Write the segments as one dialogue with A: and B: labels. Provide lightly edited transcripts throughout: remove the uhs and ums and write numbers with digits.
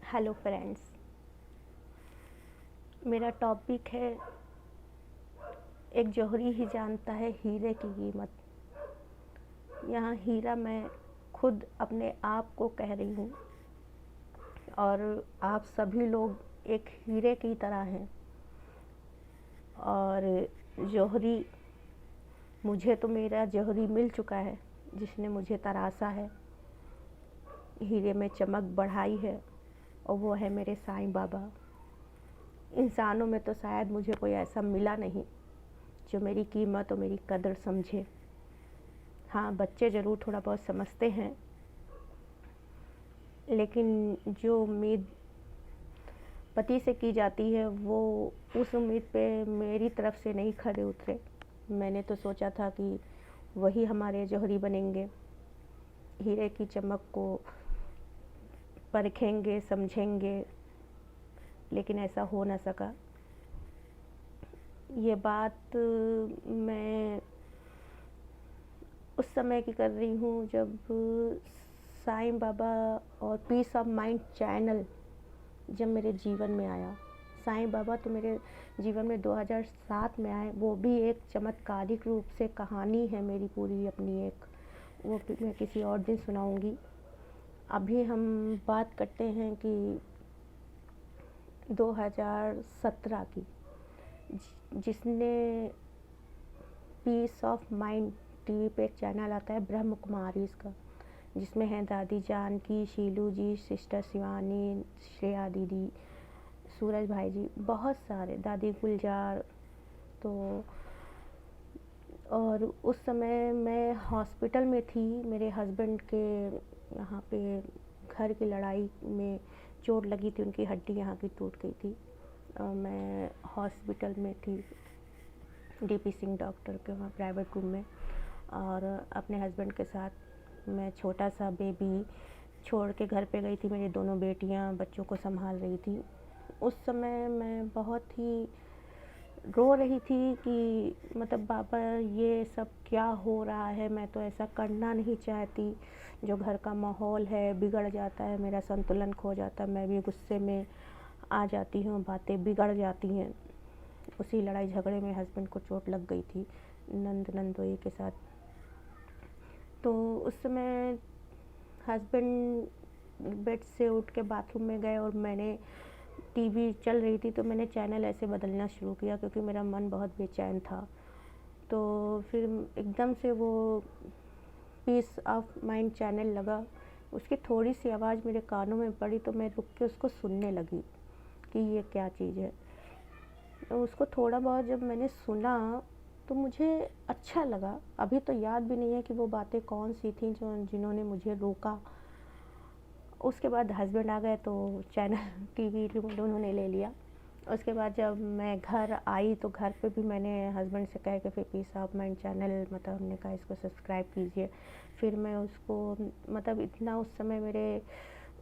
A: Hello friends, मेरा topic है एक जौहरी ही जानता है हीरे की कीमत। यहाँ हीरा मैं खुद अपने आप को कह रही हूँ और आप सभी लोग एक हीरे की तरह हैं। और जौहरी, मुझे तो मेरा जौहरी मिल चुका है जिसने मुझे तराशा है, हीरे में चमक बढ़ाई है, और वो है मेरे साईं बाबा। इंसानों में तो शायद मुझे कोई ऐसा मिला नहीं जो मेरी कीमत और मेरी कदर समझे। हाँ, बच्चे ज़रूर थोड़ा बहुत समझते हैं, लेकिन जो उम्मीद पति से की जाती है वो उस उम्मीद पे मेरी तरफ से नहीं खरे उतरे। मैंने तो सोचा था कि वही हमारे जौहरी बनेंगे, हीरे की चमक को परखेंगे, समझेंगे, लेकिन ऐसा हो ना सका। ये बात मैं उस समय की कर रही हूँ जब साईं बाबा और पीस ऑफ माइंड चैनल जब मेरे जीवन में आया। साईं बाबा तो मेरे जीवन में 2007 में आए, वो भी एक चमत्कारिक रूप से कहानी है मेरी पूरी अपनी एक, वो मैं किसी और दिन सुनाऊंगी। अभी हम बात करते हैं कि 2017 की, जिसने पीस ऑफ माइंड टीवी पे एक चैनल आता है ब्रह्म कुमारीज़ का, जिसमें हैं दादी जानकी, शीलू जी, सिस्टर शिवानी, श्रेया दीदी, सूरज भाई जी, बहुत सारे, दादी गुलजार। तो और उस समय मैं हॉस्पिटल में थी, मेरे हस्बैंड के यहाँ पे घर की लड़ाई में चोट लगी थी, उनकी हड्डी यहाँ की टूट गई थी। मैं हॉस्पिटल में थी डीपी सिंह डॉक्टर के वहाँ प्राइवेट रूम में, और अपने हस्बैंड के साथ मैं छोटा सा बेबी छोड़ के घर पे गई थी। मेरी दोनों बेटियाँ बच्चों को संभाल रही थी। उस समय मैं बहुत ही रो रही थी कि मतलब बाबा ये सब क्या हो रहा है, मैं तो ऐसा करना नहीं चाहती। जो घर का माहौल है बिगड़ जाता है, मेरा संतुलन खो जाता है, मैं भी गुस्से में आ जाती हूँ, बातें बिगड़ जाती हैं। उसी लड़ाई झगड़े में हस्बैंड को चोट लग गई थी नंदोई के साथ। तो उस समय हस्बैंड बेड से उठ के बाथरूम में गए और मैंने, टीवी चल रही थी तो मैंने चैनल ऐसे बदलना शुरू किया क्योंकि मेरा मन बहुत बेचैन था। तो फिर एकदम से वो पीस ऑफ माइंड चैनल लगा, उसकी थोड़ी सी आवाज़ मेरे कानों में पड़ी तो मैं रुक के उसको सुनने लगी कि ये क्या चीज़ है। तो उसको थोड़ा बहुत जब मैंने सुना तो मुझे अच्छा लगा। अभी तो याद भी नहीं है कि वो बातें कौन सी थी जिन्होंने मुझे रोका। उसके बाद हस्बैंड आ गए तो चैनल टीवी रिमोट उन्होंने ले लिया। उसके बाद जब मैं घर आई तो घर पे भी मैंने हस्बैंड से कह के फिर पीस ऑफ माइंड चैनल, मतलब हमने कहा इसको सब्सक्राइब कीजिए। फिर मैं उसको, मतलब इतना उस समय मेरे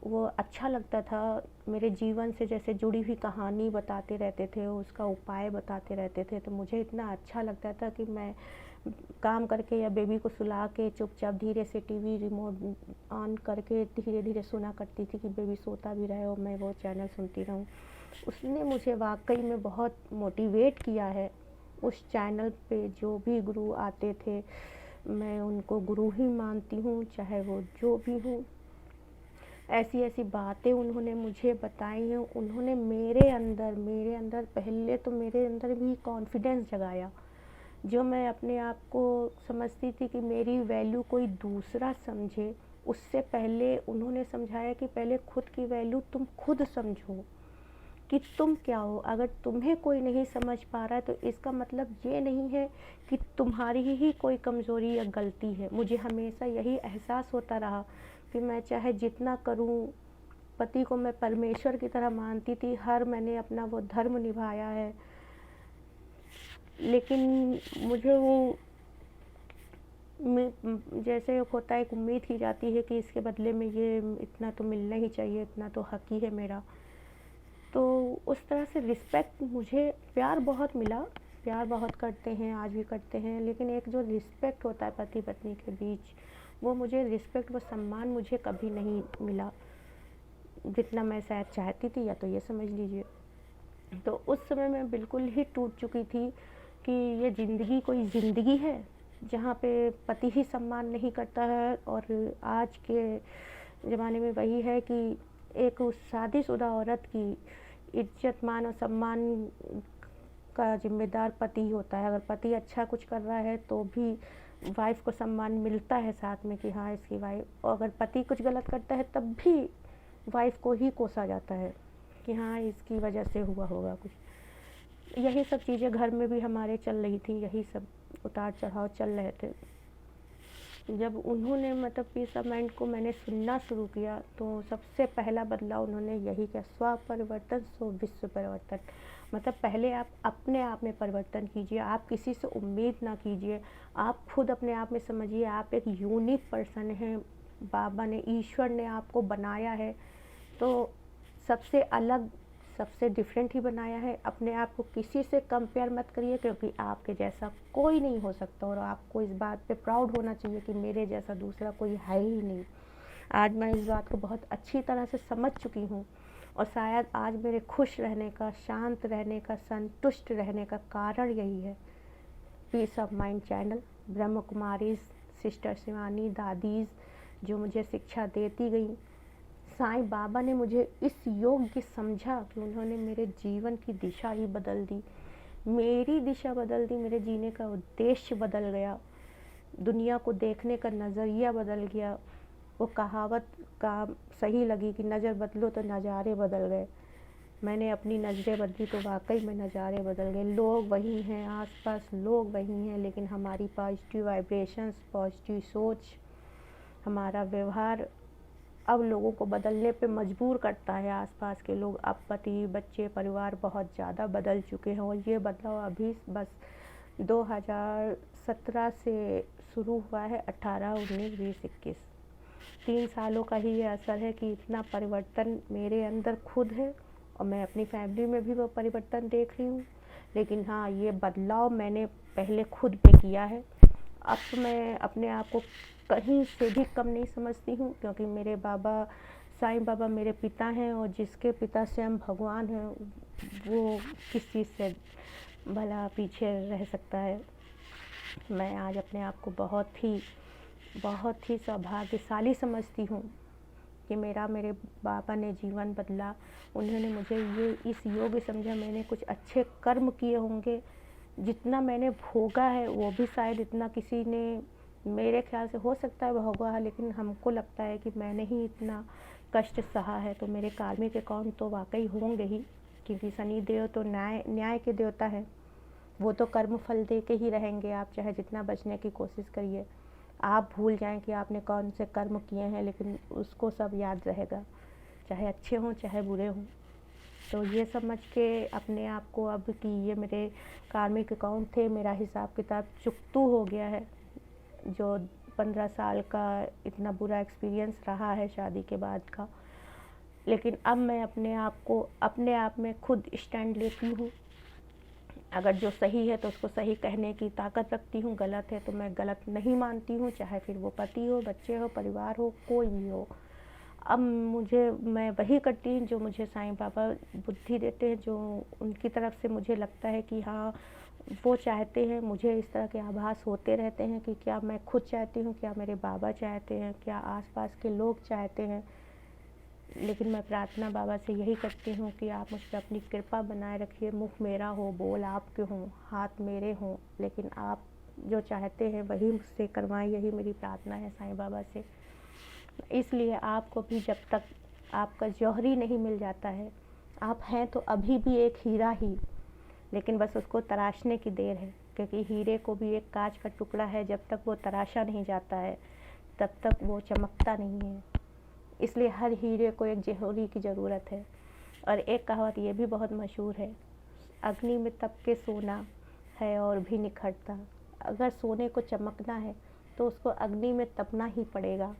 A: वो अच्छा लगता था, मेरे जीवन से जैसे जुड़ी हुई कहानी बताते रहते थे, उसका उपाय बताते रहते थे, तो मुझे इतना अच्छा लगता था कि मैं काम करके या बेबी को सुला के चुपचाप धीरे से टीवी रिमोट ऑन करके धीरे धीरे सुना करती थी कि बेबी सोता भी रहे और मैं वो चैनल सुनती रहूं। उसने मुझे वाकई में बहुत मोटिवेट किया है। उस चैनल पे जो भी गुरु आते थे मैं उनको गुरु ही मानती हूँ, चाहे वो जो भी हो। ऐसी ऐसी बातें उन्होंने मुझे बताई हैं। उन्होंने मेरे अंदर पहले तो मेरे अंदर भी कॉन्फिडेंस जगाया। जो मैं अपने आप को समझती थी कि मेरी वैल्यू कोई दूसरा समझे, उससे पहले उन्होंने समझाया कि पहले खुद की वैल्यू तुम खुद समझो कि तुम क्या हो। अगर तुम्हें कोई नहीं समझ पा रहा है तो इसका मतलब ये नहीं है कि तुम्हारी ही कोई कमज़ोरी या गलती है। मुझे हमेशा यही एहसास होता रहा कि मैं चाहे जितना करूं, पति को मैं परमेश्वर की तरह मानती थी, मैंने अपना वो धर्म निभाया है, लेकिन मुझे वो जैसे होता है, एक उम्मीद की जाती है कि इसके बदले में ये इतना तो मिलना ही चाहिए, इतना तो हक ही है मेरा। तो उस तरह से रिस्पेक्ट, मुझे प्यार बहुत मिला, प्यार बहुत करते हैं, आज भी करते हैं, लेकिन एक जो रिस्पेक्ट होता है पति पत्नी के बीच, वो मुझे रिस्पेक्ट, वो सम्मान मुझे कभी नहीं मिला। जितना मैं शायद चाहती थी, या तो ये समझ लीजिए। तो उस समय मैं बिल्कुल ही टूट चुकी थी कि ये ज़िंदगी कोई ज़िंदगी है जहाँ पे पति ही सम्मान नहीं करता है। और आज के ज़माने में वही है कि एक उस शादीशुदा औरत की इज्जत मान और सम्मान का जिम्मेदार पति ही होता है। अगर पति अच्छा कुछ कर रहा है तो भी वाइफ को सम्मान मिलता है साथ में कि हाँ इसकी वाइफ, और अगर पति कुछ गलत करता है तब भी वाइफ को ही कोसा जाता है कि हाँ इसकी वजह से हुआ होगा कुछ। यही सब चीज़ें घर में भी हमारे चल रही थी, यही सब उतार चढ़ाव चल रहे थे। जब उन्होंने मतलब पीस ऑफ माइंड को मैंने सुनना शुरू किया तो सबसे पहला बदलाव उन्होंने यही किया, स्व परिवर्तन सो विश्व परिवर्तन। मतलब पहले आप अपने आप में परिवर्तन कीजिए, आप किसी से उम्मीद ना कीजिए, आप खुद अपने आप में समझिए आप एक यूनिक पर्सन हैं। बाबा ने, ईश्वर ने आपको बनाया है तो सबसे अलग, सबसे डिफरेंट ही बनाया है। अपने आप को किसी से कंपेयर मत करिए, क्योंकि आपके जैसा कोई नहीं हो सकता। और आपको इस बात पे प्राउड होना चाहिए कि मेरे जैसा दूसरा कोई है ही नहीं। आज मैं इस बात को बहुत अच्छी तरह से समझ चुकी हूँ, और शायद आज मेरे खुश रहने का, शांत रहने का, संतुष्ट रहने का कारण यही है। Piece of mind channel, Brahma Kumari, sister Shivani, दादीज़ जो मुझे शिक्षा देती गई, साईं बाबा ने मुझे इस योग्य समझा कि उन्होंने मेरे जीवन की दिशा ही बदल दी, मेरी दिशा बदल दी, मेरे जीने का उद्देश्य बदल गया, दुनिया को देखने का नज़रिया बदल गया। वो कहावत का सही लगी कि नज़र बदलो तो नज़ारे बदल गए। मैंने अपनी नज़रें बदली तो वाकई में नज़ारे बदल गए। लोग वही हैं, आसपास लोग वही हैं, लेकिन हमारी पॉजिटिव वाइब्रेशंस, पॉजिटिव सोच, हमारा व्यवहार अब लोगों को बदलने पे मजबूर करता है। आसपास के लोग, अब पति, बच्चे, परिवार बहुत ज़्यादा बदल चुके हैं। और ये बदलाव अभी बस 2017 से शुरू हुआ है, 18, 19, 20, 21, 3 सालों का ही ये असर है कि इतना परिवर्तन मेरे अंदर खुद है, और मैं अपनी फैमिली में भी वो परिवर्तन देख रही हूँ। लेकिन हाँ, ये बदलाव मैंने पहले खुद पे किया है। अब तो मैं अपने आप को कहीं से भी कम नहीं समझती हूँ, क्योंकि मेरे बाबा, साईं बाबा मेरे पिता हैं, और जिसके पिता स्वयं भगवान हैं वो किस चीज़ से भला पीछे रह सकता है। मैं आज अपने आप को बहुत ही सौभाग्यशाली समझती हूँ कि मेरे बाबा ने जीवन बदला। उन्होंने मुझे ये इस योग्य समझा, मैंने कुछ अच्छे कर्म किए होंगे, जितना मैंने भोगा है वो भी शायद इतना किसी ने, मेरे ख्याल से हो सकता है भोगा है, लेकिन हमको लगता है कि मैंने ही इतना कष्ट सहा है। तो मेरे कार्मिक अकाउंट तो वाकई होंगे ही, क्योंकि शनि देव तो न्याय के देवता है। वो तो कर्म फल दे के ही रहेंगे। आप चाहे जितना बचने की कोशिश करिए, आप भूल जाएं कि आपने कौन से कर्म किए हैं, लेकिन उसको सब याद रहेगा, चाहे अच्छे हों चाहे बुरे हों। तो ये समझ के अपने आप को अब कि ये मेरे कार्मिक अकाउंट थे, मेरा हिसाब किताब चुकतू हो गया है। जो 15 साल का इतना बुरा एक्सपीरियंस रहा है शादी के बाद का, लेकिन अब मैं अपने आप में खुद स्टैंड लेती हूँ। अगर जो सही है तो उसको सही कहने की ताकत रखती हूँ, गलत है तो मैं गलत नहीं मानती हूँ, चाहे फिर वो पति हो, बच्चे हो, परिवार हो, कोई भी हो। अब मैं वही करती हूँ जो मुझे साईं बाबा बुद्धि देते हैं, जो उनकी तरफ से मुझे लगता है कि हाँ वो चाहते हैं। मुझे इस तरह के आभास होते रहते हैं कि क्या मैं खुद चाहती हूँ, क्या मेरे बाबा चाहते हैं, क्या आसपास के लोग चाहते हैं। लेकिन मैं प्रार्थना बाबा से यही करती हूँ कि आप मुझ पर अपनी कृपा बनाए रखिए। मुख मेरा हो, बोल आपके हों, हाथ मेरे हों, लेकिन आप जो चाहते हैं वही मुझसे करवाएं, यही मेरी प्रार्थना है साईं बाबा से। इसलिए आपको भी जब तक आपका जौहरी नहीं मिल जाता है, आप हैं तो अभी भी एक हीरा ही, लेकिन बस उसको तराशने की देर है। क्योंकि हीरे को भी एक कांच का टुकड़ा है, जब तक वो तराशा नहीं जाता है तब तक वो चमकता नहीं है। इसलिए हर हीरे को एक जौहरी की ज़रूरत है। और एक कहावत ये भी बहुत मशहूर है, अग्नि में तप के सोना है और भी निखरता। अगर सोने को चमकना है तो उसको अग्नि में तपना ही पड़ेगा।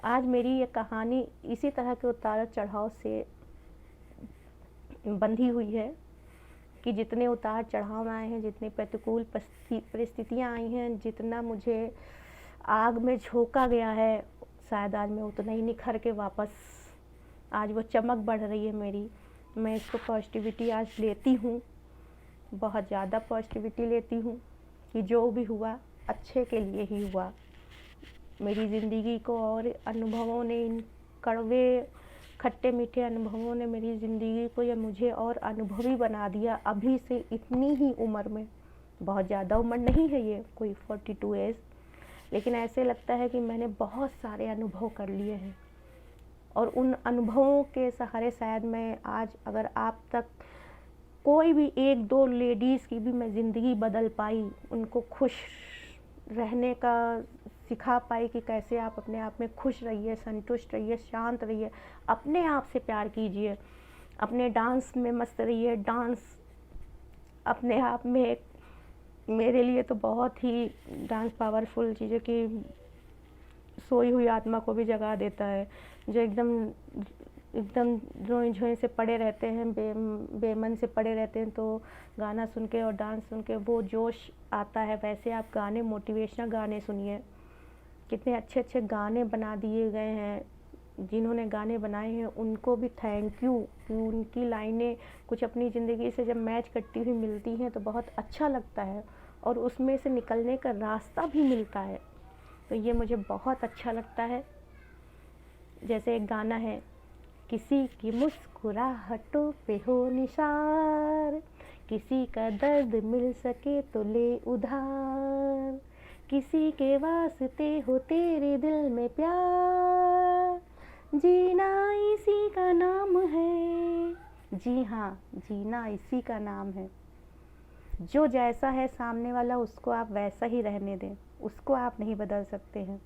A: आज मेरी ये कहानी इसी तरह के उतार चढ़ाव से बंधी हुई है कि जितने उतार चढ़ाव आए हैं, जितनी प्रतिकूल परिस्थितियाँ आई हैं, जितना मुझे आग में झोंका गया है, शायद आज मैं उतना ही निखर के वापस आज वो चमक बढ़ रही है मेरी। मैं इसको पॉजिटिविटी आज लेती हूँ, बहुत ज़्यादा पॉजिटिविटी लेती हूँ कि जो भी हुआ अच्छे के लिए ही हुआ। मेरी ज़िंदगी को और अनुभवों ने, इन कड़वे खट्टे मीठे अनुभवों ने मेरी ज़िंदगी को या मुझे और अनुभवी बना दिया। अभी से इतनी ही उम्र में, बहुत ज़्यादा उम्र नहीं है ये, कोई 42 एज, लेकिन ऐसे लगता है कि मैंने बहुत सारे अनुभव कर लिए हैं। और उन अनुभवों के सहारे शायद मैं आज, अगर आप तक कोई भी 1-2 लेडीज़ की भी मैं ज़िंदगी बदल पाई, उनको खुश रहने का सिखा पाई कि कैसे आप अपने आप में खुश रहिए, संतुष्ट रहिए, शांत रहिए, अपने आप से प्यार कीजिए, अपने डांस में मस्त रहिए। डांस अपने आप में एक, मेरे लिए तो बहुत ही डांस पावरफुल चीज़ है कि सोई हुई आत्मा को भी जगा देता है। जो एकदम एकदम रोई झोई से पड़े रहते हैं, बेमन से पड़े रहते हैं, तो गाना सुन के और डांस सुन के वो जोश आता है। वैसे आप गाने, मोटिवेशनल गाने सुनिए, कितने अच्छे अच्छे गाने बना दिए गए हैं। जिन्होंने गाने बनाए हैं उनको भी थैंक यू, कि उनकी लाइनें कुछ अपनी ज़िंदगी से जब मैच करती हुई मिलती हैं तो बहुत अच्छा लगता है, और उसमें से निकलने का रास्ता भी मिलता है। तो ये मुझे बहुत अच्छा लगता है। जैसे एक गाना है, किसी की मुस्कुराहटों पे हो निशार, किसी का दर्द मिल सके तो ले उधार, किसी के वास्ते हो तेरे दिल में प्यार, जीना इसी का नाम है। जी हाँ, जीना इसी का नाम है। जो जैसा है सामने वाला, उसको आप वैसा ही रहने दें, उसको आप नहीं बदल सकते हैं,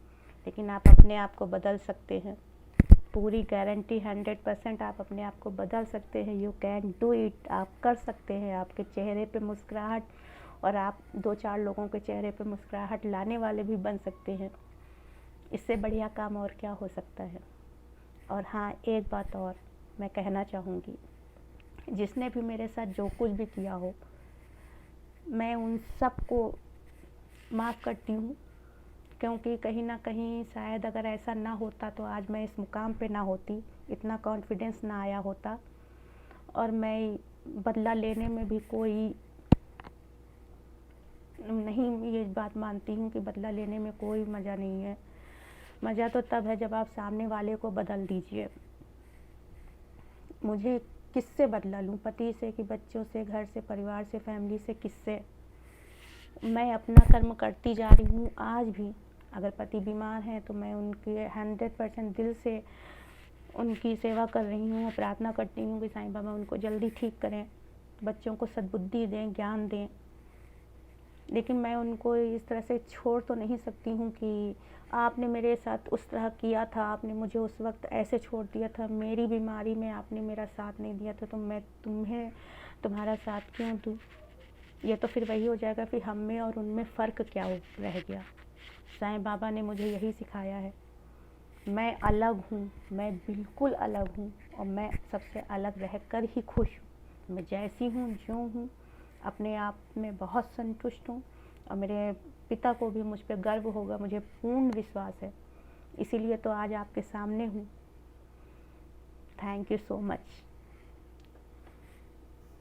A: लेकिन आप अपने आप को बदल सकते हैं। पूरी गारंटी 100% आप अपने आप को बदल सकते हैं। यू कैन डू इट, आप कर सकते हैं। आपके चेहरे पे मुस्कुराहट, और आप 2-4 लोगों के चेहरे पे मुस्कुराहट लाने वाले भी बन सकते हैं। इससे बढ़िया काम और क्या हो सकता है। और हाँ, एक बात और मैं कहना चाहूँगी, जिसने भी मेरे साथ जो कुछ भी किया हो, मैं उन सब को माफ़ करती हूँ, क्योंकि कहीं ना कहीं शायद अगर ऐसा ना होता तो आज मैं इस मुकाम पे ना होती, इतना कॉन्फिडेंस ना आया होता। और मैं बदला लेने में भी कोई नहीं, ये बात मानती हूँ कि बदला लेने में कोई मज़ा नहीं है। मज़ा तो तब है जब आप सामने वाले को बदल दीजिए। मुझे किससे बदला लूँ, पति से कि बच्चों से, घर से, परिवार से, फैमिली से, किससे? मैं अपना कर्म करती जा रही हूँ आज भी। अगर पति बीमार हैं तो मैं उनके 100% दिल से उनकी सेवा कर रही हूँ, प्रार्थना करती हूँ कि साईं बाबा उनको जल्दी ठीक करें, बच्चों को सद्बुद्धि दें, ज्ञान दें। लेकिन मैं उनको इस तरह से छोड़ तो नहीं सकती हूँ कि आपने मेरे साथ उस तरह किया था, आपने मुझे उस वक्त ऐसे छोड़ दिया था, मेरी बीमारी में आपने मेरा साथ नहीं दिया था, तो मैं तुम्हें तुम्हारा साथ क्यों दूँ? ये तो फिर वही हो जाएगा, फिर हम में और उनमें फ़र्क क्या रह गया। साईं बाबा ने मुझे यही सिखाया है, मैं अलग हूँ, मैं बिल्कुल अलग हूँ, और मैं सबसे अलग रहकर ही खुश हूँ। मैं जैसी हूँ, जो हूँ, अपने आप में बहुत संतुष्ट हूँ, और मेरे पिता को भी मुझ पर गर्व होगा, मुझे पूर्ण विश्वास है। इसीलिए तो आज आपके सामने हूँ। Thank you so much.